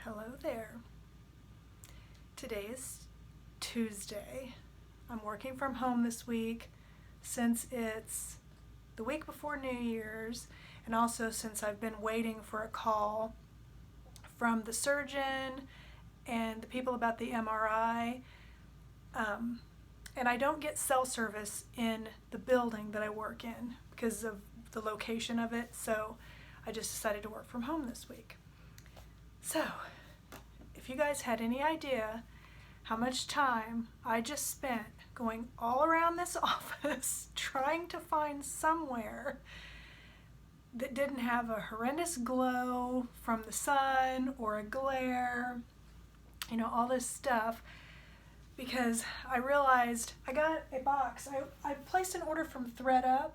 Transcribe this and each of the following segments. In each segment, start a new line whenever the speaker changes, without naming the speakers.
Hello there. Today is Tuesday. I'm working from home this week since it's the week before New Year's, and also since I've been waiting for a call from the surgeon and the people about the MRI. And I don't get cell service in the building that I work in because of the location of it, so I just decided to work from home this week. So, if you guys had any idea how much time I just spent going all around this office trying to find somewhere that didn't have a horrendous glow from the sun or a glare, all this stuff, because I realized I got a box. I placed an order from ThredUp.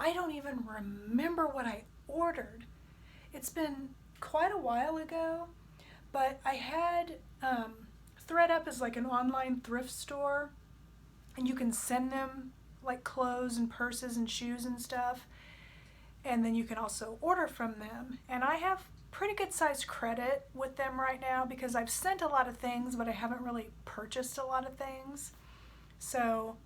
I don't even remember what I ordered. It's been quite a while ago, but I had ThredUp is like an online thrift store, and you can send them like clothes and purses and shoes and stuff, and then you can also order from them. And I have pretty good sized credit with them right now because I've sent a lot of things, but I haven't really purchased a lot of things. So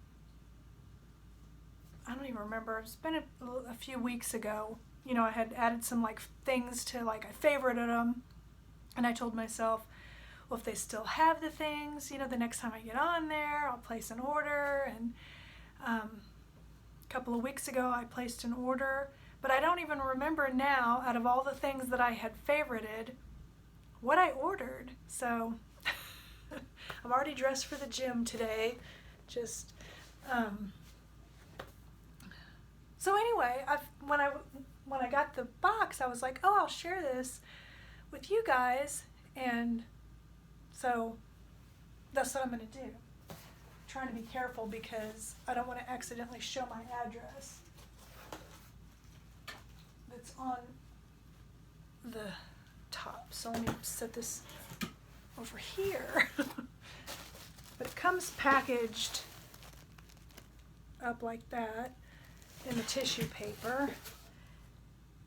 I don't even remember. It's been a few weeks ago. I had added some things to I favorited them, and I told myself, well, if they still have the things, the next time I get on there, I'll place an order. And a couple of weeks ago, I placed an order, but I don't even remember now, out of all the things that I had favorited, what I ordered. So I'm already dressed for the gym today. So anyway, when I got the box, I was like, oh, I'll share this with you guys. And so that's what I'm going to do. I'm trying to be careful because I don't want to accidentally show my address that's on the top. So let me set this over here. But it comes packaged up like that in the tissue paper.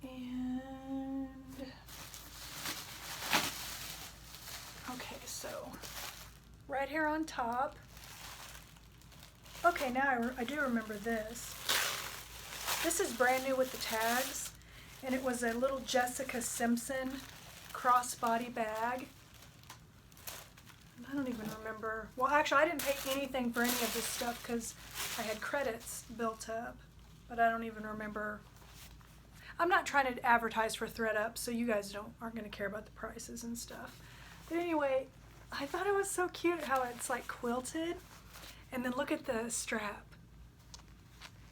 And okay, so right here on top. Okay, now I do remember this. This is brand new with the tags, and it was a little Jessica Simpson crossbody bag. I don't even remember. Well, actually, I didn't pay anything for any of this stuff because I had credits built up, but I don't even remember. I'm not trying to advertise for ThredUp, so you guys aren't going to care about the prices and stuff. But anyway, I thought it was so cute how it's like quilted, and then look at the strap.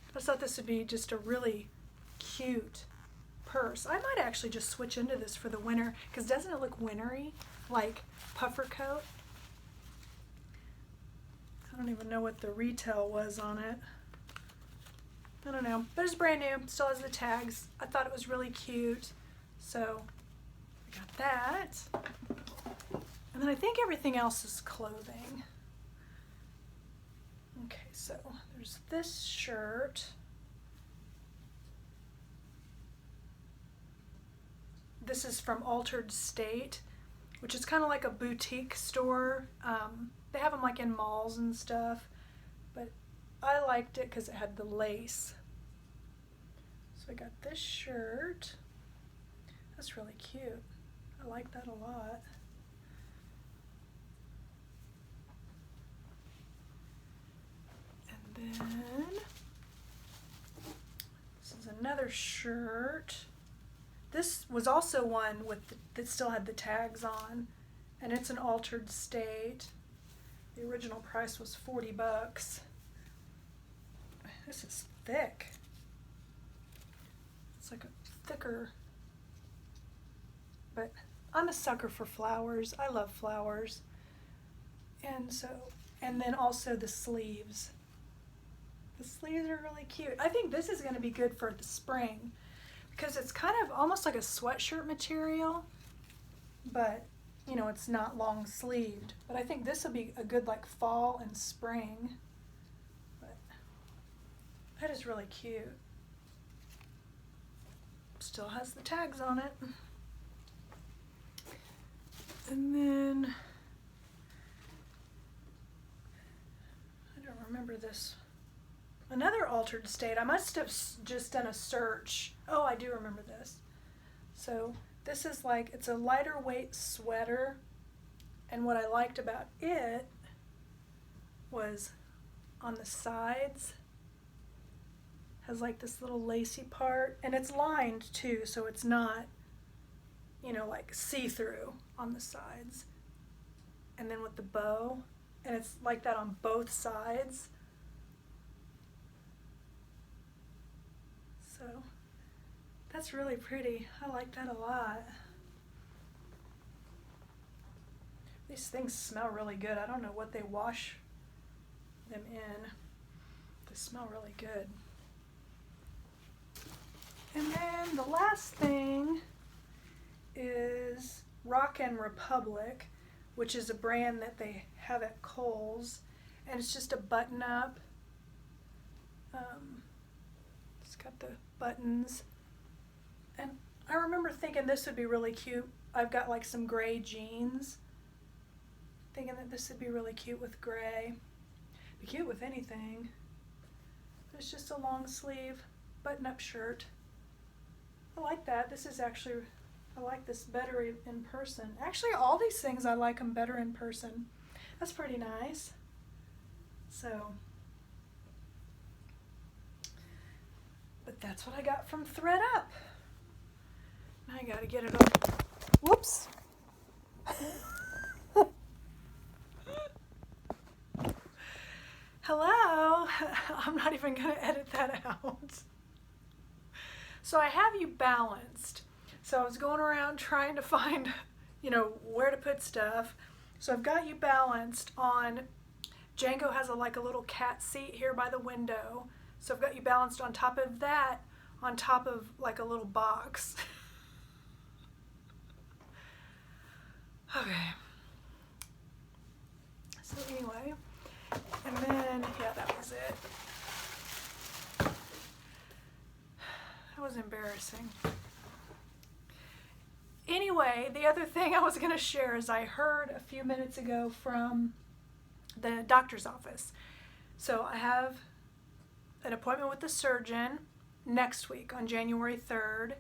I just thought this would be just a really cute purse. I might actually just switch into this for the winter, because doesn't it look wintry, like puffer coat? I don't even know what the retail was on it. I don't know, but it's brand new, still has the tags. I thought it was really cute, so I got that. And then I think everything else is clothing. Okay, so there's this shirt. This is from Altered State, which is kind of like a boutique store. They have them like in malls and stuff, but I liked it because it had the lace. So I got this shirt. That's really cute. I like that a lot. And then this is another shirt. This was also one that still had the tags on, and it's an Altered State. The original price was $40. This is thick. It's like a thicker, but I'm a sucker for flowers. I love flowers. And then also the sleeves. The sleeves are really cute. I think this is going to be good for the spring because it's kind of almost like a sweatshirt material, but it's not long sleeved. But I think this will be a good fall and spring. But that is really cute. Still has the tags on it. this. Another altered state. I must have just done a search. Oh, I do remember this. So this is like, it's a lighter weight sweater. And what I liked about it was on the sides, has like this little lacy part. And it's lined too, so it's not, like see-through on the sides. And then with the bow, and it's like that on both sides. So that's really pretty. I like that a lot. These things smell really good. I don't know what they wash them in. They smell really good. And then the last thing is Rockin' Republic, which is a brand that they have at Kohl's, and it's just a button-up. It's got the buttons, and I remember thinking this would be really cute. I've got like some gray jeans, thinking that this would be really cute with gray. Be cute with anything. It's just a long sleeve button-up shirt. I like that. This is actually, I like this better in person. Actually, all these things, I like them better in person. That's pretty nice. So, but that's what I got from thredUP. Now I gotta get it on. Whoops. Hello. I'm not even gonna edit that out. So I have you balanced. So I was going around trying to find, where to put stuff. So I've got you balanced on, Django has a little cat seat here by the window. So I've got you balanced on top of that, on top of like a little box. Okay. So anyway, and then, yeah, that was it. That was embarrassing. Anyway, the other thing I was going to share is I heard a few minutes ago from the doctor's office. So I have an appointment with the surgeon next week on January 3rd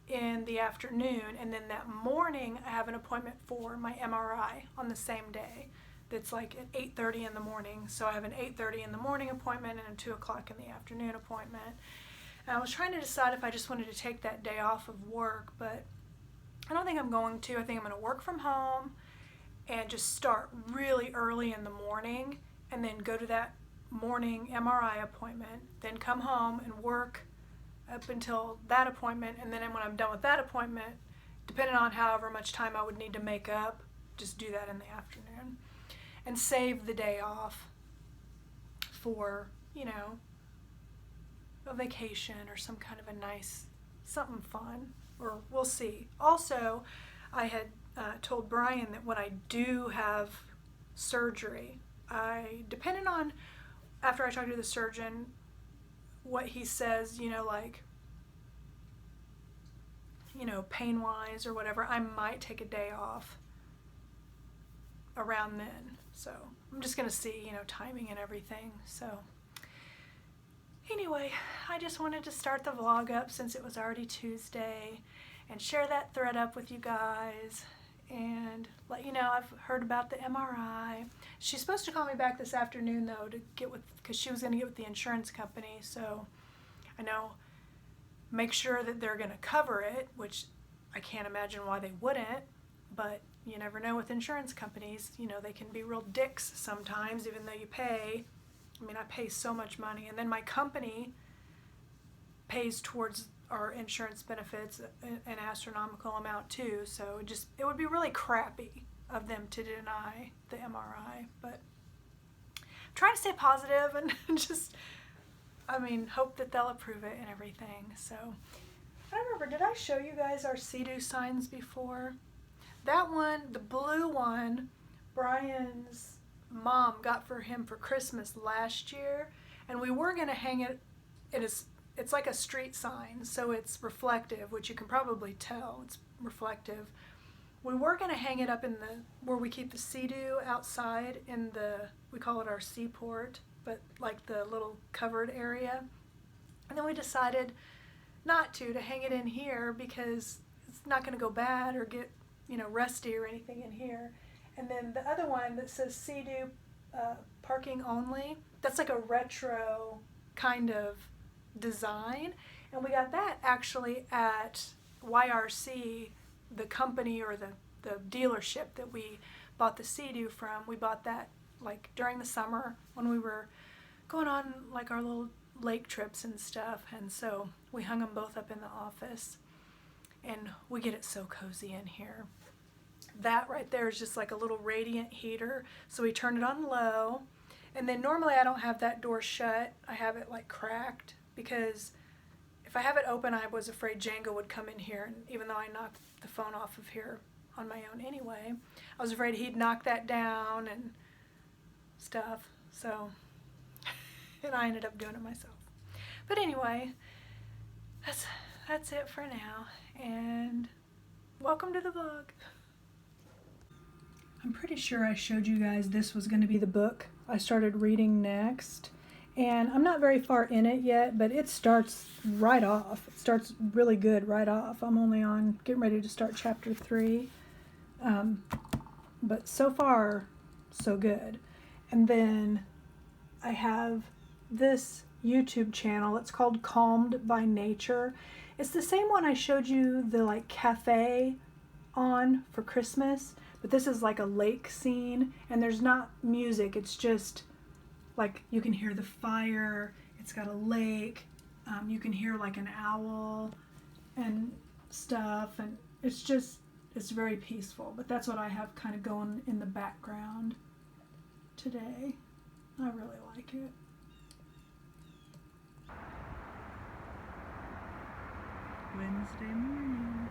in the afternoon, and then that morning I have an appointment for my MRI on the same day. That's like at 8:30 in the morning. So I have an 8:30 in the morning appointment and a 2 o'clock in the afternoon appointment. And I was trying to decide if I just wanted to take that day off of work, but I don't think I'm going to. I think I'm going to work from home and just start really early in the morning and then go to that morning MRI appointment, then come home and work up until that appointment, and then when I'm done with that appointment, depending on however much time I would need to make up, just do that in the afternoon and save the day off for, a vacation or some kind of a nice, something fun, or we'll see. Also, I had told Brian that when I do have surgery, depending on, after I talk to the surgeon, what he says, pain-wise or whatever, I might take a day off around then. So I'm just going to see, timing and everything. So anyway, I just wanted to start the vlog up since it was already Tuesday and share that thredUP with you guys and let you know I've heard about the MRI. She's supposed to call me back this afternoon though to get with, because she was going to get with the insurance company. So I know, make sure that they're going to cover it, which I can't imagine why they wouldn't, but you never know with insurance companies. They can be real dicks sometimes, even though you pay. I pay so much money, and then my company pays towards our insurance benefits an astronomical amount too, so it would be really crappy of them to deny the MRI, but I'm trying to stay positive and just, hope that they'll approve it and everything. So, I don't remember, did I show you guys our Sea-Doo signs before? That one, the blue one, Brian's mom got for him for Christmas last year, and we were going to hang it, it's like a street sign, so it's reflective, which you can probably tell, it's reflective. We were going to hang it up in where we keep the Sea-Doo outside we call it our seaport, but like the little covered area. And then we decided not to hang it in here because it's not going to go bad or get, rusty or anything in here. And then the other one that says Sea-Doo parking only, that's like a retro kind of design. And we got that actually at YRC, the company or the dealership that we bought the Sea-Doo from. We bought that like during the summer when we were going on like our little lake trips and stuff, and so we hung them both up in the office, and we get it so cozy in here. That right there is just like a little radiant heater, so we turn it on low, and then normally I don't have that door shut. I have it like cracked because if I have it open, I was afraid Django would come in here, and even though I knocked the phone off of here on my own anyway, I was afraid he'd knock that down and stuff, so and I ended up doing it myself. But anyway, that's it for now, and welcome to the vlog. I'm pretty sure I showed you guys this was going to be the book I started reading next, and I'm not very far in it yet, but it starts right off. It starts really good right off. I'm only on getting ready to start chapter 3, but so far so good. And then I have this YouTube channel. It's called Calmed by Nature. It's the same one I showed you the like cafe on for Christmas, but this is like a lake scene, and there's not music. It's just like you can hear the fire. It's got a lake. You can hear like an owl and stuff, and it's very peaceful. But that's what I have kind of going in the background today. I really like it. Wednesday morning.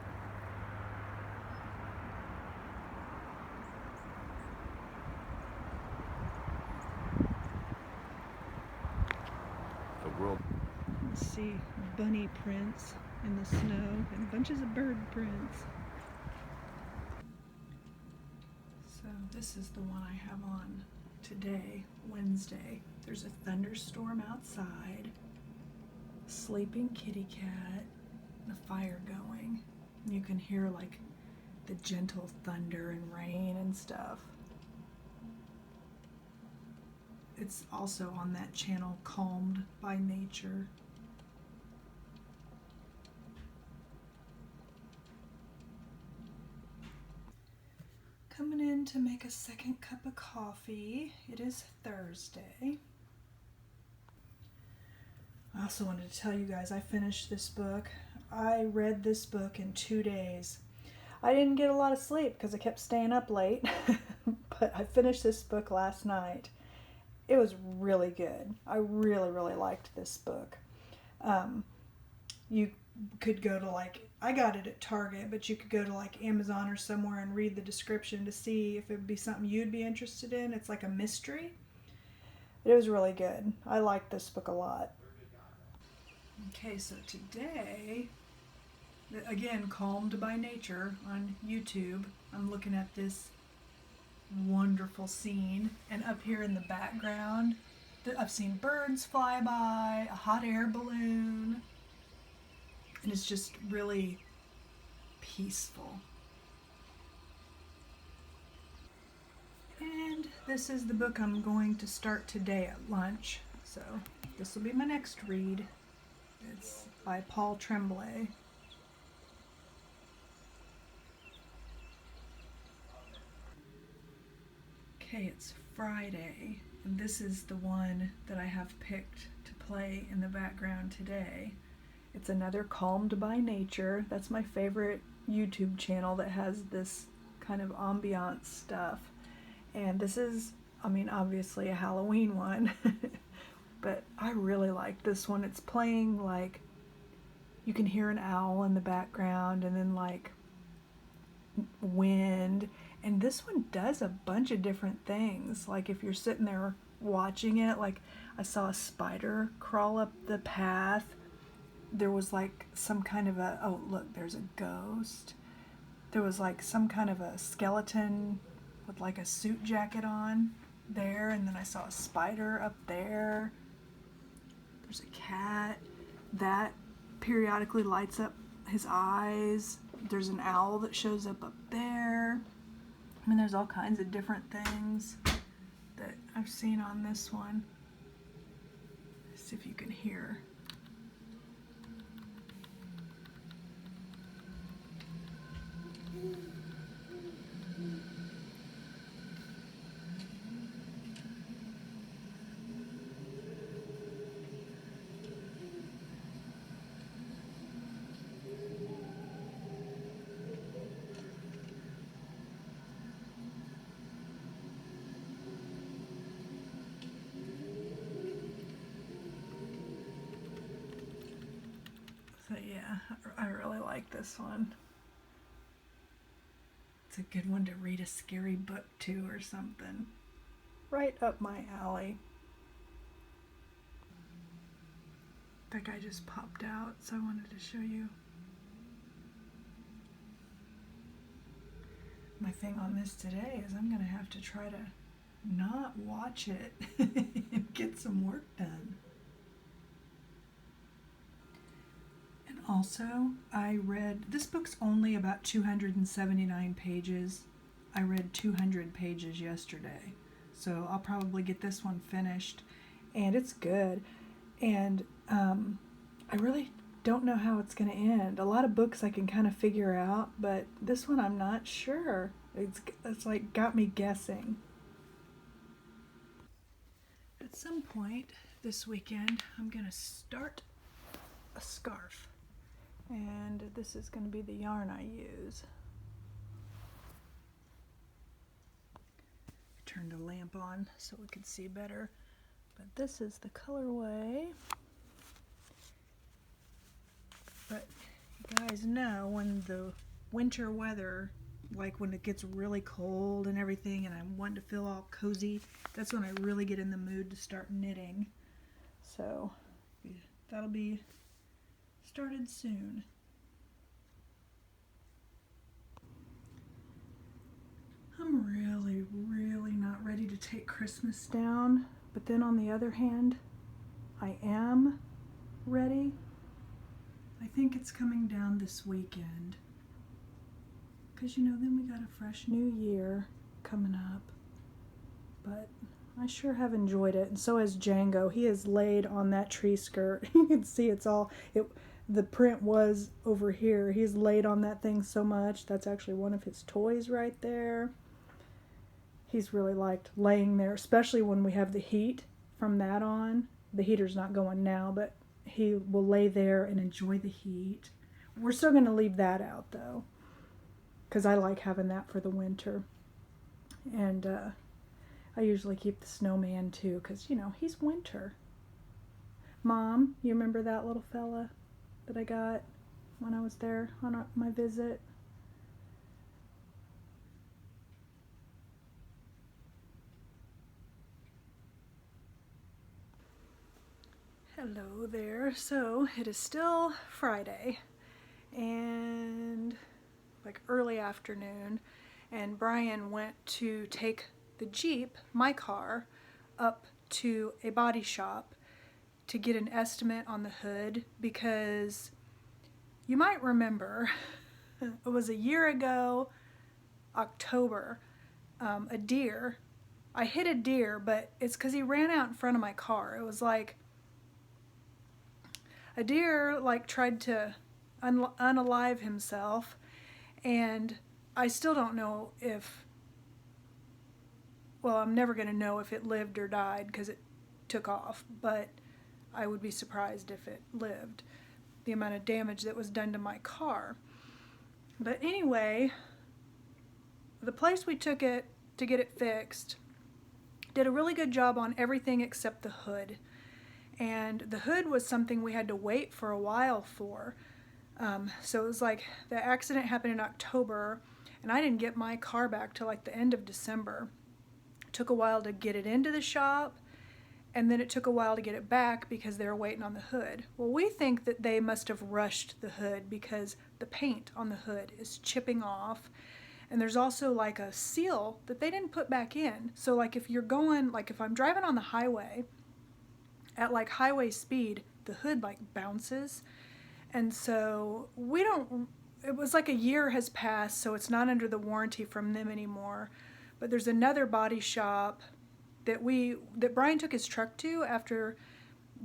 The world.
Let's see bunny prints in the snow and bunches of bird prints. So this is the one I have on today, Wednesday. There's a thunderstorm outside, sleeping kitty cat, and a fire going. You can hear like the gentle thunder and rain and stuff. It's also on that channel, Calmed by Nature. Coming in to make a second cup of coffee. It is Thursday. I also wanted to tell you guys I finished this book. I read this book in 2 days. I didn't get a lot of sleep because I kept staying up late, but I finished this book last night. It was really good. I really, really liked this book. You could go to like, I got it at Target, but you could go to like Amazon or somewhere and read the description to see if it would be something you'd be interested in. It's like a mystery. It was really good. I liked this book a lot. Okay, so today, again, Calmed by Nature on YouTube. I'm looking at this wonderful scene, and up here in the background, I've seen birds fly by, a hot air balloon, and it's just really peaceful. And this is the book I'm going to start today at lunch, so this will be my next read. It's by Paul Tremblay. Okay, it's Friday, and this is the one that I have picked to play in the background today. It's another Calmed by Nature. That's my favorite YouTube channel that has this kind of ambiance stuff. And this is, I mean, obviously a Halloween one, but I really like this one. It's playing like, you can hear an owl in the background and then like wind. And this one does a bunch of different things. Like if you're sitting there watching it, like I saw a spider crawl up the path. There was like some kind of a, oh look, there's a ghost. There was like some kind of a skeleton with like a suit jacket on. there, and then I saw a spider up there. There's a cat that periodically lights up his eyes. There's an owl that shows up there. I mean, there's all kinds of different things that I've seen on this one. Let's see if you can hear. So yeah, I really like this one. It's a good one to read a scary book to or something. Right up my alley. That guy just popped out, so I wanted to show you. My thing on this today is I'm going to have to try to not watch it and get some work done. And also, I read, this book's only about 279 pages. I read 200 pages yesterday, so I'll probably get this one finished. And it's good. And I really don't know how it's going to end. A lot of books I can kind of figure out, but this one I'm not sure. It's like got me guessing. At some point this weekend, I'm going to start a scarf. And this is going to be the yarn I use. I turned the lamp on so we could see better. But this is the colorway. But you guys know when the winter weather, like when it gets really cold and everything and I'm wanting to feel all cozy, that's when I really get in the mood to start knitting. So that'll be started soon. I'm really not ready to take Christmas down, but then on the other hand, I am ready. I think it's coming down this weekend. Because, you know, then we got a fresh new year coming up. But I sure have enjoyed it. And so has Django. He is laid on that tree skirt. You can see the print was over here. He's laid on that thing so much. That's actually one of his toys right there. He's really liked laying there, especially when we have the heat from that on. The heater's not going now, but he will lay there and enjoy the heat. We're still going to leave that out, though, because I like having that for the winter. And I usually keep the snowman, too, because, you know, he's winter. Mom, you remember that little fella that I got when I was there on my visit? Hello there. So it is still Friday and like early afternoon, and Brian went to take the Jeep, my car, up to a body shop to get an estimate on the hood, because you might remember it was a year ago, October, I hit a deer, but it's because he ran out in front of my car. It was like a deer tried to unalive himself, and I still don't know I'm never going to know if it lived or died because it took off, but I would be surprised if it lived, the amount of damage that was done to my car. But anyway, the place we took it to get it fixed did a really good job on everything except the hood. And the hood was something we had to wait for a while for. So it was like the accident happened in October, and I didn't get my car back till like the end of December. It took a while to get it into the shop, and then it took a while to get it back because they were waiting on the hood. Well, we think that they must have rushed the hood because the paint on the hood is chipping off, And there's also like a seal that they didn't put back in. So like if you're going, like if I'm driving on the highway at like highway speed, the hood like bounces. And so it was like a year has passed, so it's not under the warranty from them anymore. But there's another body shop that Brian took his truck to after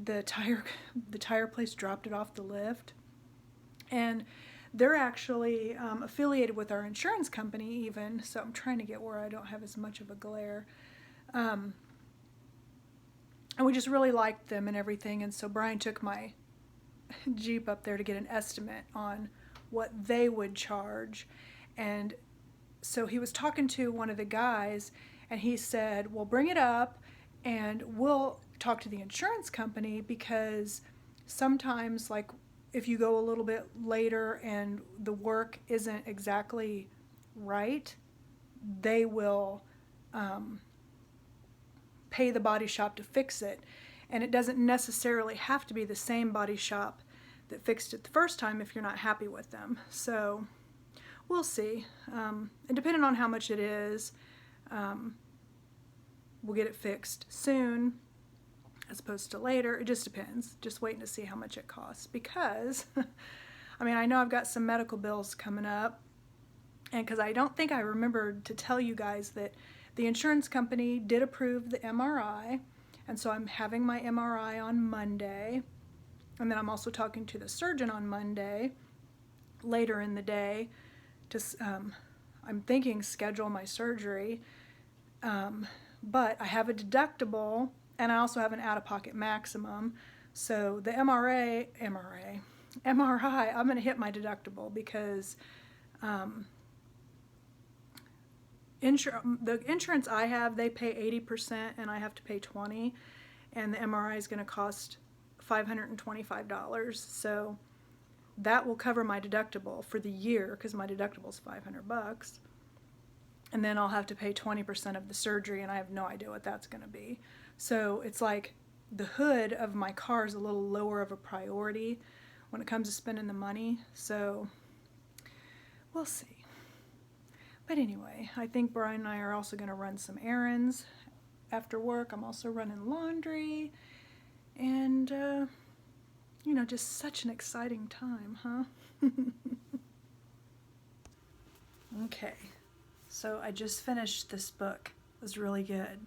the tire place dropped it off the lift. And they're actually affiliated with our insurance company even, so I'm trying to get where I don't have as much of a glare. And we just really liked them and everything, and so Brian took my Jeep up there to get an estimate on what they would charge. And so he was talking to one of the guys, and he said, well, bring it up and we'll talk to the insurance company, because sometimes like if you go a little bit later and the work isn't exactly right, they will pay the body shop to fix it. And it doesn't necessarily have to be the same body shop that fixed it the first time if you're not happy with them. So we'll see. And depending on how much it is, we'll get it fixed soon as opposed to later. It just depends. Just waiting to see how much it costs, because I mean, I know I've got some medical bills coming up, and because I don't think I remembered to tell you guys that the insurance company did approve the MRI, and so I'm having my MRI on Monday, and then I'm also talking to the surgeon on Monday later in the day to I'm thinking schedule my surgery, but I have a deductible and I also have an out-of-pocket maximum. So the MRI, I'm going to hit my deductible, because the insurance I have, they pay 80% and I have to pay 20%, and the MRI is going to cost $525. So that will cover my deductible for the year, because my deductible is $500. And then I'll have to pay 20% of the surgery, and I have no idea what that's going to be. So it's like the hood of my car is a little lower of a priority when it comes to spending the money. So we'll see. But anyway, I think Brian and I are also going to run some errands after work. I'm also running laundry. And, you know, just such an exciting time, huh? Okay. So I just finished this book. It was really good.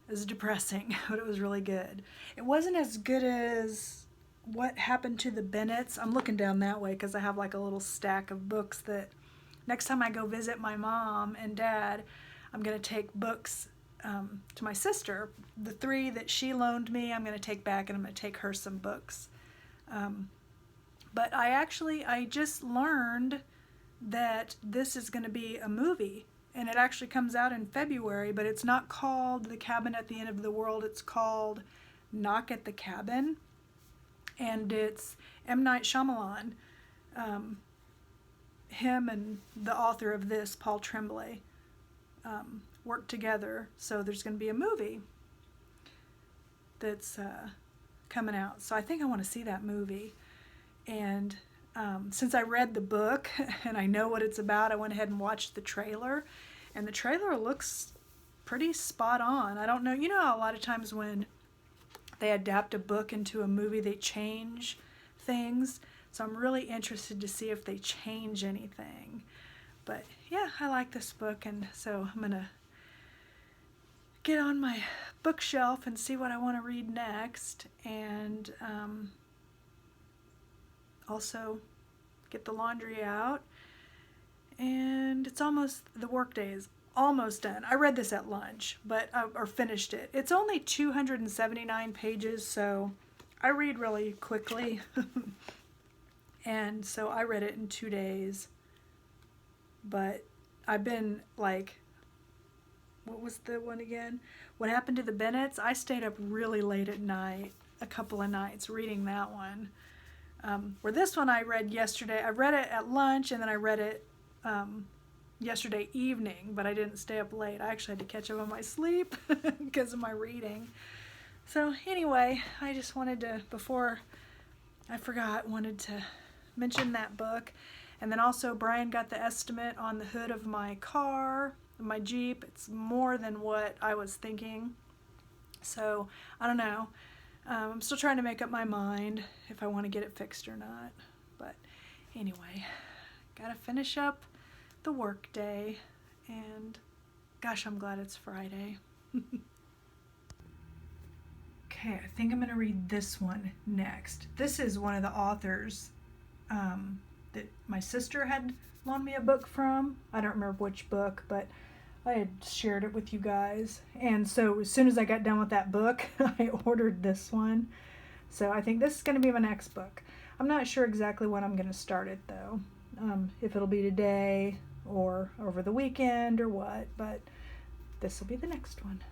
It was depressing, but it was really good. It wasn't as good as What Happened to the Bennetts. I'm looking down that way because I have like a little stack of books that next time I go visit my mom and dad, I'm going to take books to my sister. The 3 that she loaned me, I'm going to take back, and I'm going to take her some books. But I just learned that this is going to be a movie, and it actually comes out in February, but it's not called The Cabin at the End of the World. It's called Knock at the Cabin, and it's M. Night Shyamalan. Him and the author of this, Paul Tremblay, worked together, so there's going to be a movie that's coming out. So I think I want to see that movie, and since I read the book and I know what it's about, I went ahead and watched the trailer, and the trailer looks pretty spot on. I don't know, you know how a lot of times when they adapt a book into a movie, they change things? So I'm really interested to see if they change anything. But yeah, I like this book, and so I'm going to get on my bookshelf and see what I want to read next, and also get the laundry out. And it's almost, the workday is almost done. I read this at lunch, or finished it. It's only 279 pages, so I read really quickly. And so I read it in 2 days. But I've been like, what was the one again? What Happened to the Bennetts? I stayed up really late at night, a couple of nights, reading that one. Where this one I read yesterday. I read it at lunch, and then I read it yesterday evening, but I didn't stay up late. I actually had to catch up on my sleep because of my reading. So anyway, I just wanted to, before I forgot, wanted to mention that book. And then also Brian got the estimate on the hood of my car, my Jeep. It's more than what I was thinking. So I don't know. I'm still trying to make up my mind if I want to get it fixed or not. But anyway, gotta finish up the work day, and gosh, I'm glad it's Friday. Okay, I think I'm gonna read this one next. This is one of the authors that my sister had loaned me a book from. I don't remember which book, but I had shared it with you guys. And so as soon as I got done with that book, I ordered this one. So I think this is going to be my next book. I'm not sure exactly when I'm going to start it though. If it'll be today or over the weekend or what, but this will be the next one.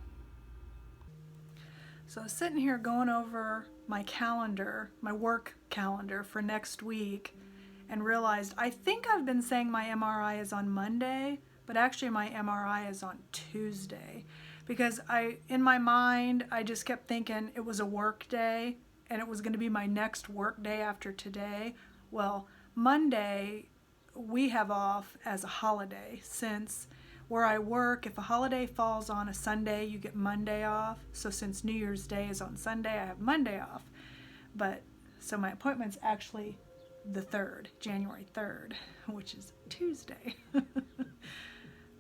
So I was sitting here going over my calendar, my work calendar for next week, and realized I think I've been saying my MRI is on Monday, but actually my MRI is on Tuesday, because in my mind, I just kept thinking it was a work day and it was going to be my next work day after today. Well, Monday we have off as a holiday, since where I work, if a holiday falls on a Sunday, you get Monday off. So since New Year's Day is on Sunday, I have Monday off. But so my appointment's actually the 3rd, January 3rd, which is Tuesday.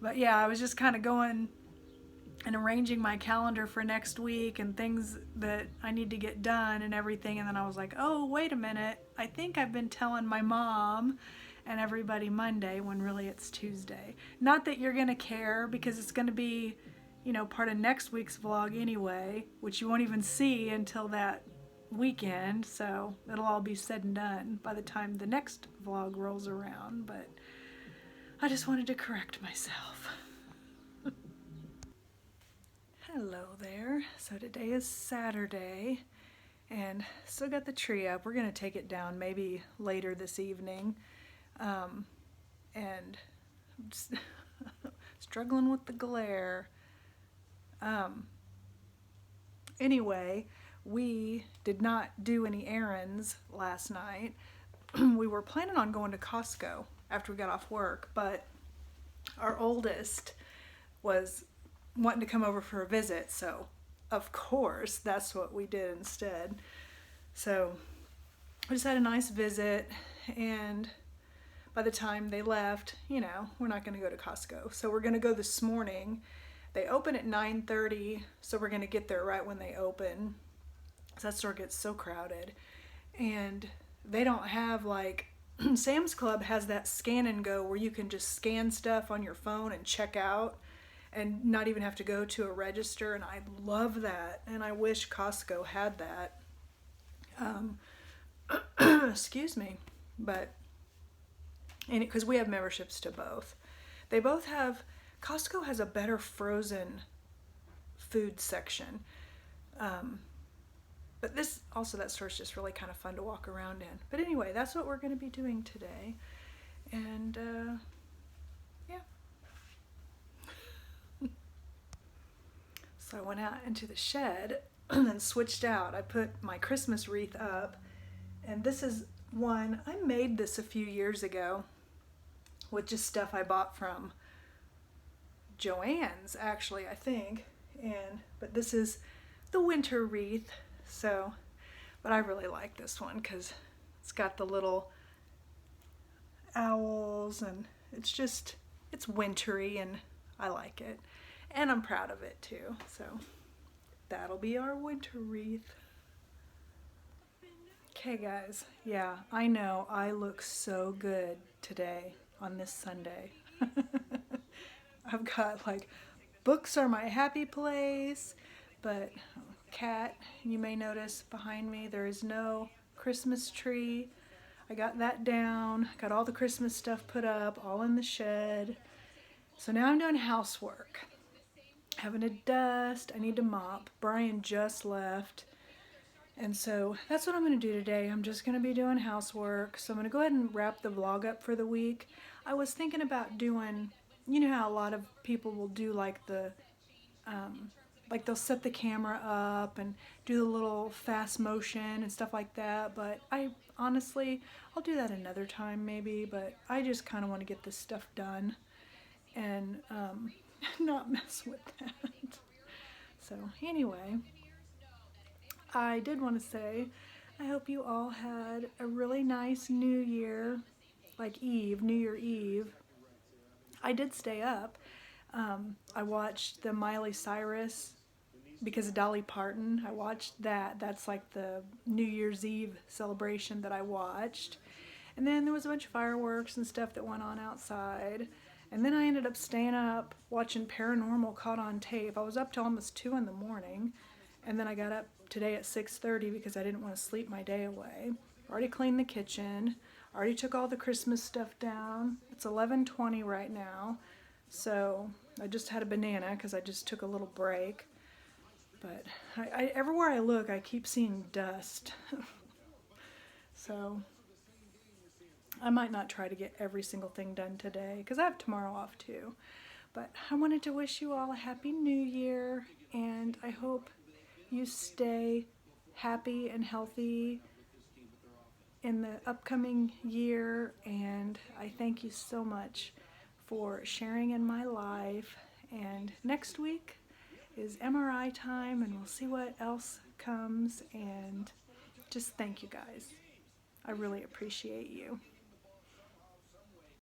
But yeah, I was just kind of going and arranging my calendar for next week and things that I need to get done and everything. And then I was like, oh, wait a minute. I think I've been telling my mom and everybody Monday when really it's Tuesday. Not that you're going to care, because it's going to be, part of next week's vlog anyway, which you won't even see until that weekend. So it'll all be said and done by the time the next vlog rolls around. But I just wanted to correct myself. Hello there. So today is Saturday and still got the tree up. We're going to take it down maybe later this evening. And I'm just struggling with the glare. Anyway, we did not do any errands last night. We were planning on going to Costco after we got off work, but our oldest was wanting to come over for a visit, so of course that's what we did instead. So we just had a nice visit, and by the time they left, we're not going to go to Costco. So we're going to go this morning. They open at 9:30, so we're going to get there right when they open. So that store gets so crowded. And they don't have Sam's Club has that scan and go where you can just scan stuff on your phone and check out and not even have to go to a register. And I love that. And I wish Costco had that. Excuse me. But because we have memberships to both. They both have, Costco has a better frozen food section. But that store's just really kind of fun to walk around in. But anyway, that's what we're going to be doing today. And yeah. So I went out into the shed and then switched out. I put my Christmas wreath up. And this is one, I made this a few years ago with just stuff I bought from Joann's, actually, I think. But this is the winter wreath. So, but I really like this one because it's got the little owls, and it's wintry, and I like it. And I'm proud of it too. So that'll be our winter wreath. Okay guys, yeah, I know I look so good today on this Sunday. I've got books are my happy place, but cat, you may notice behind me there is no Christmas tree. I got that down, got all the Christmas stuff put up, all in the shed. So now I'm doing housework. Having to dust, I need to mop. Brian just left. And so that's what I'm going to do today. I'm just going to be doing housework. So I'm going to go ahead and wrap the vlog up for the week. I was thinking about doing, how a lot of people will do the like they'll set the camera up and do the little fast motion and stuff like that, but I honestly, I'll do that another time maybe, but I just kind of want to get this stuff done and not mess with that. So anyway, I did want to say I hope you all had a really nice New Year, like New Year Eve. I did stay up. I watched the Miley Cyrus, because of Dolly Parton. I watched that. That's like the New Year's Eve celebration that I watched. And then there was a bunch of fireworks and stuff that went on outside. And then I ended up staying up watching Paranormal Caught on Tape. I was up till almost 2 in the morning. And then I got up today at 6:30 because I didn't want to sleep my day away. Already cleaned the kitchen. Already took all the Christmas stuff down. It's 11:20 right now. So I just had a banana because I just took a little break. But everywhere I look, I keep seeing dust. So I might not try to get every single thing done today because I have tomorrow off too. But I wanted to wish you all a happy New Year, and I hope you stay happy and healthy in the upcoming year. And I thank you so much for sharing in my life. And next week is MRI time, and we'll see what else comes. And just thank you guys. I really appreciate you.